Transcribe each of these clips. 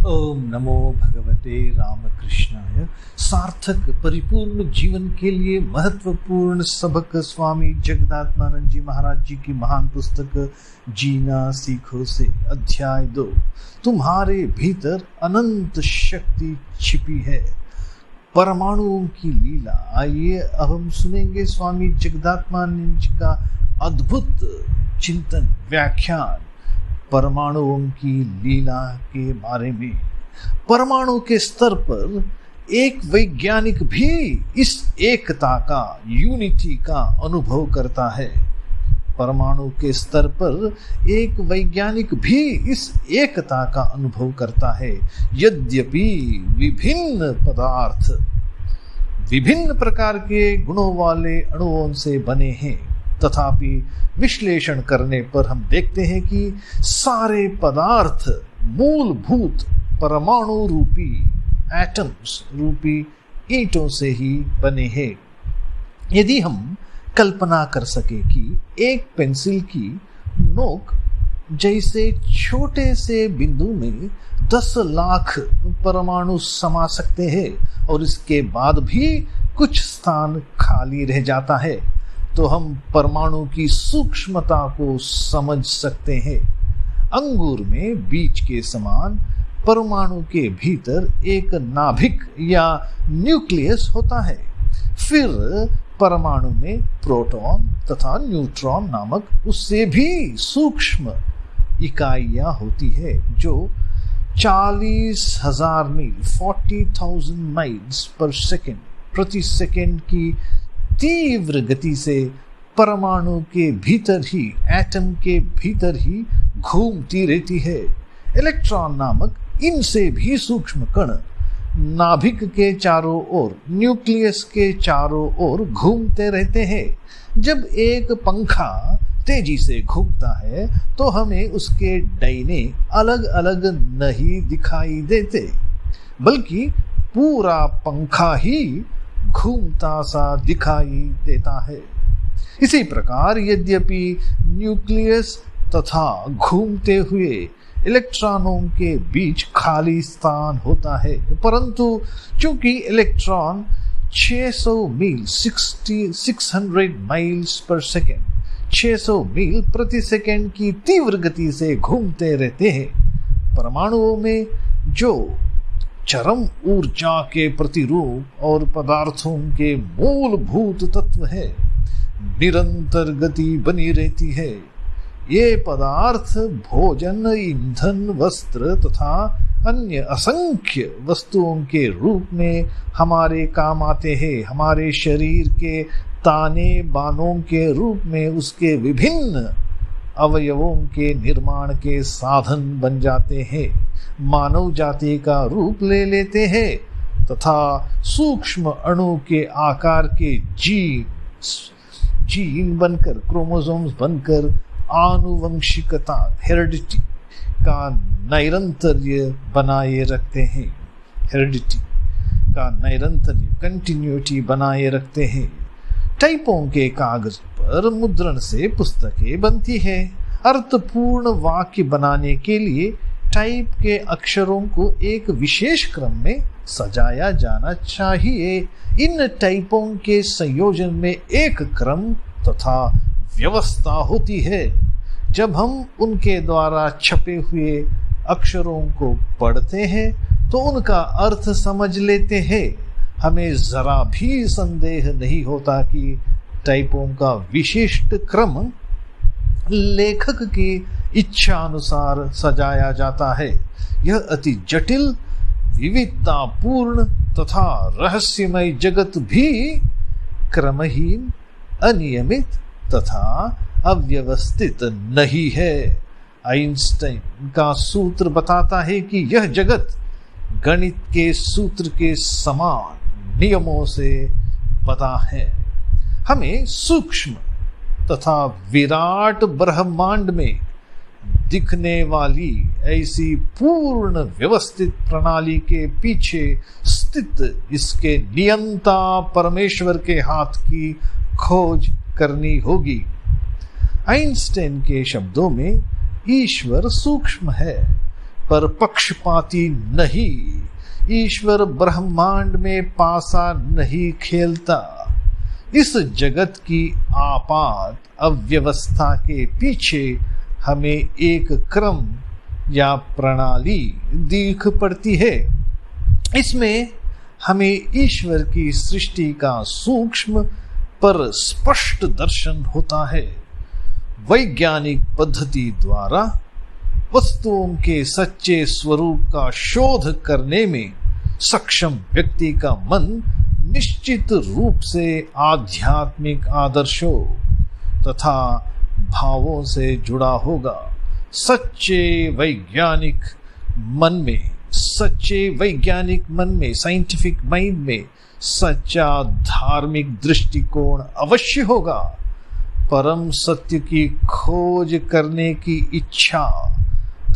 ओम नमो भगवते रामकृष्णाय। सार्थक परिपूर्ण जीवन के लिए महत्वपूर्ण सबक स्वामी जगदात्मानंद जी महाराज जी की महान पुस्तक जीना सीखो से अध्याय 2। तुम्हारे भीतर अनंत शक्ति छिपी है, परमाणुओं की लीला। आइए अब हम सुनेंगे स्वामी जगदात्मानंद जी का अद्भुत चिंतन व्याख्यान परमाणुओं की लीला के बारे में। परमाणु के स्तर पर एक वैज्ञानिक भी इस एकता का, यूनिटी का अनुभव करता है। परमाणु के स्तर पर एक वैज्ञानिक भी इस एकता का अनुभव करता है। यद्यपि विभिन्न पदार्थ विभिन्न प्रकार के गुणों वाले अणुओं से बने हैं, तथापि विश्लेषण करने पर हम देखते हैं कि सारे पदार्थ मूलभूत परमाणु रूपी एटम्स रूपी ईंटों से ही बने हैं। यदि हम कल्पना कर सके कि एक पेंसिल की नोक जैसे छोटे से बिंदु में 10 लाख परमाणु समा सकते हैं और इसके बाद भी कुछ स्थान खाली रह जाता है, तो हम परमाणु की सूक्ष्मता को समझ सकते हैं। अंगूर में बीज के समान परमाणु के भीतर एक नाभिक या न्यूक्लियस होता है। फिर परमाणु में प्रोटॉन तथा न्यूट्रॉन नामक उससे भी सूक्ष्म इकाइयां होती है, जो 40,000 मील 40,000 माइल्स पर सेकेंड प्रति सेकेंड की तीव्र गति से परमाणु के भीतर ही, एटम के भीतर ही घूमती रहती है। इलेक्ट्रॉन नामक इनसे भी सूक्ष्म कण नाभिक के चारों ओर, न्यूक्लियस के चारों ओर घूमते रहते हैं। जब एक पंखा तेजी से घूमता है तो हमें उसके डायने अलग अलग नहीं दिखाई देते, बल्कि पूरा पंखा ही घूमता सा दिखाई देता है। इसी प्रकार यद्यपि न्यूक्लियस तथा घूमते हुए इलेक्ट्रॉनों के बीच खाली स्थान होता है, परंतु चूंकि इलेक्ट्रॉन 600 मील 600 माइल्स पर सेकेंड 600 मील प्रति सेकेंड की तीव्र गति से घूमते रहते हैं, परमाणुओं में जो चरम ऊर्जा के प्रतिरूप और पदार्थों के मूलभूत तत्व है, निरंतर गति बनी रहती है। ये पदार्थ भोजन, ईंधन, वस्त्र तथा अन्य असंख्य वस्तुओं के रूप में हमारे काम आते हैं। हमारे शरीर के ताने बानों के रूप में उसके विभिन्न अवयवों के निर्माण के साधन बन जाते हैं, मानव जाति का रूप ले लेते हैं तथा सूक्ष्म अणु के आकार के जीन बनकर, क्रोमोसोम्स बनकर आनुवंशिकता, हेरिडिटी का निरंतर्य बनाए रखते हैं। हेरिडिटी का निरंतर्य, कंटिन्यूटी बनाए रखते हैं। टाइपों के कागज पर मुद्रण से पुस्तकें बनती है। अर्थपूर्ण वाक्य बनाने के लिए टाइप के अक्षरों को एक विशेष क्रम में सजाया जाना चाहिए। इन टाइपों के संयोजन में एक क्रम तथा व्यवस्था होती है। जब हम उनके द्वारा छपे हुए अक्षरों को पढ़ते हैं तो उनका अर्थ समझ लेते हैं। हमें जरा भी संदेह नहीं होता कि टाइपों का विशिष्ट क्रम लेखक की इच्छा अनुसार सजाया जाता है। यह अति जटिल, विविधतापूर्ण तथा रहस्यमय जगत भी क्रमहीन, अनियमित तथा अव्यवस्थित नहीं है। आइंस्टाइन का सूत्र बताता है कि यह जगत गणित के सूत्र के समान नियमों से बना है। हमें सूक्ष्म तथा विराट ब्रह्मांड में दिखने वाली ऐसी पूर्ण व्यवस्थित प्रणाली के पीछे स्थित इसके नियंता परमेश्वर के हाथ की खोज करनी होगी। आइंस्टाइन के शब्दों में ईश्वर सूक्ष्म है, पर पक्षपाती नहीं। ईश्वर ब्रह्मांड में पासा नहीं खेलता। इस जगत की आपात अव्यवस्था के पीछे हमें एक क्रम या प्रणाली दिख पड़ती है। इसमें हमें ईश्वर की सृष्टि का सूक्ष्म पर स्पष्ट दर्शन होता है। वैज्ञानिक पद्धति द्वारा वस्तुओं के सच्चे स्वरूप का शोध करने में सक्षम व्यक्ति का मन निश्चित रूप से आध्यात्मिक आदर्शों तथा भावों से जुड़ा होगा। सच्चे वैज्ञानिक मन में साइंटिफिक माइंड में सच्चा धार्मिक दृष्टिकोण अवश्य होगा। परम सत्य की खोज करने की इच्छा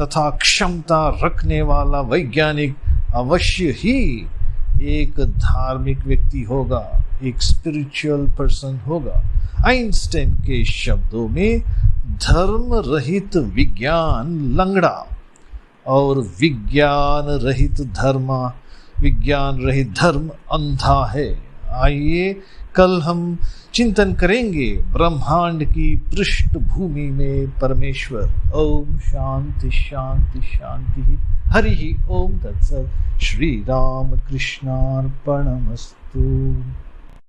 तथा क्षमता रखने वाला वैज्ञानिक अवश्य ही एक धार्मिक व्यक्ति होगा, एक स्पिरिचुअल पर्सन होगा। आइंस्टाइन के शब्दों में धर्म रहित विज्ञान लंगड़ा और विज्ञान रहित धर्म अंधा है। आइए कल हम चिंतन करेंगे ब्रह्मांड की पृष्ठभूमि में परमेश्वर। ओम शांति शांति शांति। हरि ओम तत्सत्। श्री राम कृष्णार्पणमस्तु।